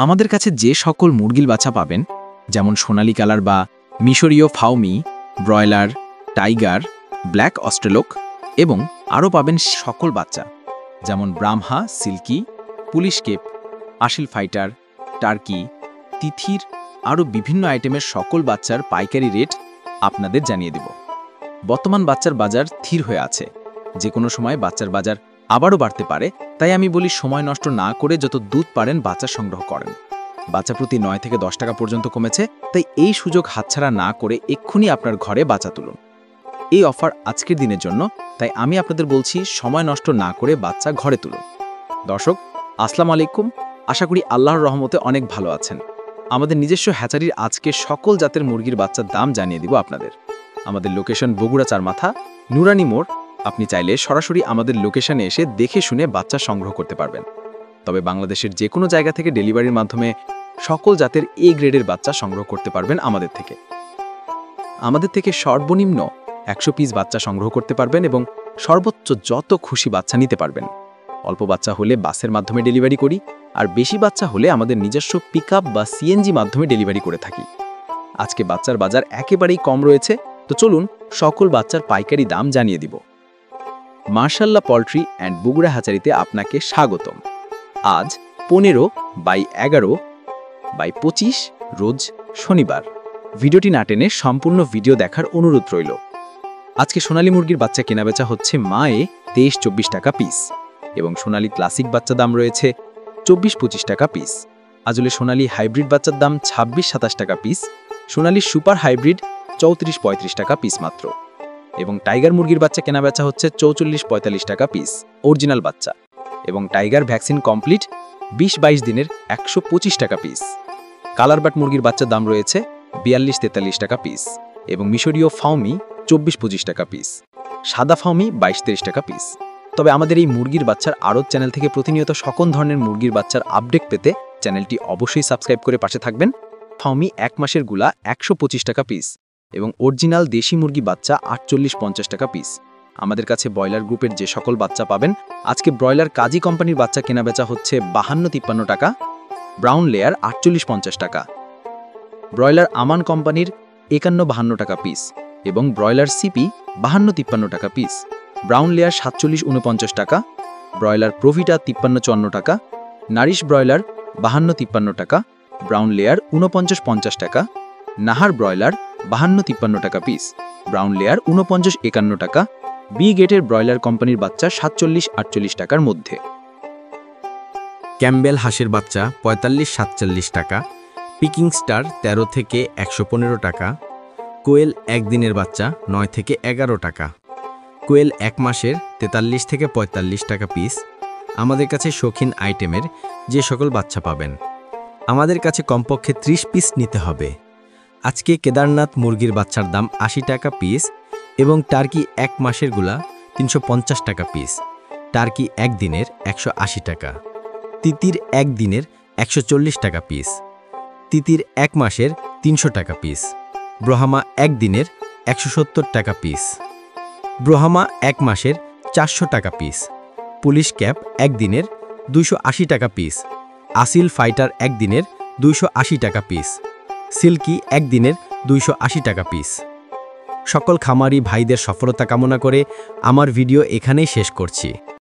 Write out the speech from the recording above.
আমাদের কাছে যে সকল মুরগির বাচ্চা পাবেন, যেমন সোনালী কালার বা মিশরীয় ফাউমি, ব্রয়লার, টাইগার, ব্ল্যাক অস্ট্রেলোক এবং আরও পাবেন সকল বাচ্চা, যেমন ব্রাহ্মা, সিল্কি, পুলিশ কেপ, আসিল ফাইটার, টার্কি, তিথির আরও বিভিন্ন আইটেমের সকল বাচ্চার পাইকারি রেট আপনাদের জানিয়ে দেব। বর্তমান বাচ্চার বাজার স্থির হয়ে আছে, যে কোনো সময় বাচ্চার বাজার আবারও বাড়তে পারে, তাই আমি বলি সময় নষ্ট না করে যত দুধ পারেন বাচ্চা সংগ্রহ করেন। বাচ্চা প্রতি 9 থেকে 10 টাকা পর্যন্ত কমেছে, তাই এই সুযোগ হাতছাড়া না করে এক্ষুনি আপনার ঘরে বাচ্চা তুলুন। এই অফার আজকের দিনের জন্য, তাই আমি আপনাদের বলছি সময় নষ্ট না করে বাচ্চা ঘরে তুলুন। দর্শক, আসসালামু আলাইকুম। আশা করি আল্লাহর রহমতে অনেক ভালো আছেন। আমাদের নিজস্ব হ্যাচারির আজকে সকল জাতের মুরগির বাচ্চার দাম জানিয়ে দিব আপনাদের। আমাদের লোকেশন বগুড়া চারমাথা, নুরানি মোড়। আপনি চাইলে সরাসরি আমাদের লোকেশনে এসে দেখে শুনে বাচ্চা সংগ্রহ করতে পারবেন। তবে বাংলাদেশের যে কোনো জায়গা থেকে ডেলিভারির মাধ্যমে সকল জাতের এ গ্রেডের বাচ্চা সংগ্রহ করতে পারবেন আমাদের থেকে সর্বনিম্ন 100 পিস বাচ্চা সংগ্রহ করতে পারবেন এবং সর্বোচ্চ যত খুশি বাচ্চা নিতে পারবেন। অল্প বাচ্চা হলে বাসের মাধ্যমে ডেলিভারি করি, আর বেশি বাচ্চা হলে আমাদের নিজস্ব পিকআপ বা সিএনজি মাধ্যমে ডেলিভারি করে থাকি। আজকে বাচ্চার বাজার একেবারেই কম রয়েছে, তো চলুন সকল বাচ্চার পাইকারি দাম জানিয়ে দিব। মার্শাল্লাহ পোল্ট্রি অ্যান্ড বগুড়া হ্যাচারিতে আপনাকে স্বাগতম। আজ 15/11/25 রোজ শনিবার। ভিডিওটি না টেনে সম্পূর্ণ ভিডিও দেখার অনুরোধ রইল। আজকে সোনালী মুরগির বাচ্চা কেনাবেচা হচ্ছে মায়ে 23-24 টাকা পিস এবং সোনালী ক্লাসিক বাচ্চা দাম রয়েছে 24-25 টাকা পিস। আজলে সোনালী হাইব্রিড বাচ্চার দাম 26-27 টাকা পিস, সোনালী সুপার হাইব্রিড 34-35 টাকা পিস মাত্র, এবং টাইগার মুরগির বাচ্চা কেনাবেচা হচ্ছে 44-45 টাকা পিস অরিজিনাল বাচ্চা, এবং টাইগার ভ্যাকসিন কমপ্লিট 20-22 দিনের 125 টাকা পিস। কালারবাট মুরগির বাচ্চার দাম রয়েছে 42-43 টাকা পিস, এবং মিশরীয় ফাউমি 24-25 টাকা পিস, সাদা ফাউমি 22-23 টাকা পিস। তবে আমাদের এই মুরগির বাচ্চার আড়ত চ্যানেল থেকে প্রতিনিয়ত সকল ধরনের মুরগির বাচ্চার আপডেট পেতে চ্যানেলটি অবশ্যই সাবস্ক্রাইব করে পাশে থাকবেন। ফাউমি 1 মাসের গুলা 125 টাকা পিস এবং অরিজিনাল দেশি মুরগি বাচ্চা 48-50 টাকা পিস। আমাদের কাছে ব্রয়লার গ্রুপের যে সকল বাচ্চা পাবেন, আজকে ব্রয়লার কাজী কোম্পানির বাচ্চা কেনাবেচা হচ্ছে 52-53 টাকা, ব্রাউন লেয়ার 48-50 টাকা, ব্রয়লার আমান কোম্পানির 51-52 টাকা পিস, এবং ব্রয়লার সিপি 52-53 টাকা পিস, ব্রাউন লেয়ার 47-49 টাকা, ব্রয়লার প্রভিটা 53-54 টাকা, নারিশ ব্রয়লার 52-53 টাকা, ব্রাউন লেয়ার 49-50 টাকা, নাহার ব্রয়লার 52-53 টাকা পিস, ব্রাউন লেয়ার 49-51 টাকা, বি গেটের ব্রয়লার কোম্পানির বাচ্চা 47-48 টাকার মধ্যে। ক্যাম্বেল হাঁসের বাচ্চা 45-47 টাকা, পিকিং স্টার 13 থেকে 115 টাকা, কোয়েল একদিনের বাচ্চা 9 থেকে 11 টাকা, কোয়েল 1 মাসের 43 থেকে 45 টাকা পিস। আমাদের কাছে শৌখিন আইটেমের যে সকল বাচ্চা পাবেন, আমাদের কাছে কমপক্ষে 30 পিস নিতে হবে। আজকে কেদারনাথ মুরগির বাচ্চার দাম 80 টাকা পিস এবং টার্কি 1 মাসের গুলা 350 টাকা পিস, টার্কি একদিনের 180 টাকা, তিতির একদিনের 140 টাকা পিস, তিতির 1 মাসের 300 টাকা পিস, ব্রহ্মা একদিনের 170 টাকা পিস, ব্রহ্মা 1 মাসের 400 টাকা পিস, পুলিশ ক্যাপ একদিনের 280 টাকা পিস, আসিল ফাইটার একদিনের 280 টাকা পিস, সিল্কি একদিনের 280 টাকা পিস। সকল খামারি ভাইদের সফলতা কামনা করে আমার ভিডিও এখানেই শেষ করছি।